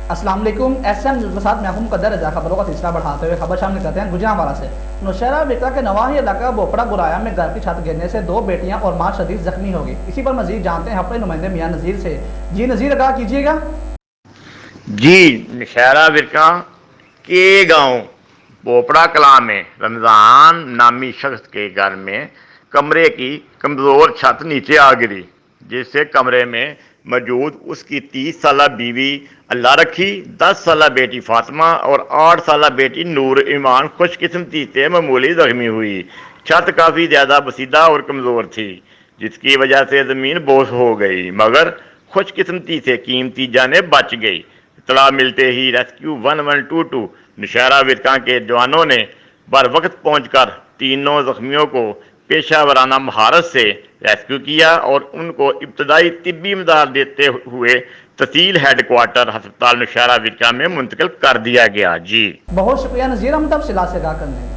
السلام علیکم، S M news کے ساتھ میں ہوں مقدر رضا۔ خبروں کا تیسرا بڑھاتے ہوئے خبر شامل کرتے ہیں گجرانوالہ سے۔ نوشہرہ وکرا کے نواحی علاقہ بوپڑا گرایا میں گھر کی چھت گرنے سے 2 بیٹیاں اور ماں شدید زخمی ہوگی۔ اسی پر مزید جانتے ہیں اپنے نمائندے میاں نذیر سے۔ جی نذیر، آگاہ کیجیے گا۔ جی، نوشہرہ ورکا کے گاؤں بوپڑا کلاں میں رمضان نامی شخص کے گھر میں کمرے کی کمزور چھت نیچے آ گری، جس سے کمرے میں موجود اس کی 30 سالہ بیوی اللہ رکھی، 10 سالہ بیٹی فاطمہ اور 8 سالہ بیٹی نور ایمان خوش قسمتی سے معمولی زخمی ہوئی۔ چھت کافی زیادہ بسیدہ اور کمزور تھی، جس کی وجہ سے زمین بوس ہو گئی، مگر خوش قسمتی سے قیمتی جانیں بچ گئی۔ اطلاع ملتے ہی ریسکیو 1122 نوشہرہ ورکا کے جوانوں نے بروقت پہنچ کر تینوں زخمیوں کو پیشہ ورانہ مہارت سے ریسکیو کیا اور ان کو ابتدائی طبی امداد دیتے ہوئے تحصیل ہیڈ کوارٹر ہسپتال نوشہرہ ورکا میں منتقل کر دیا گیا۔ جی بہت شکریہ نذیر، ہم تفصیلات سے آگاہ کرنے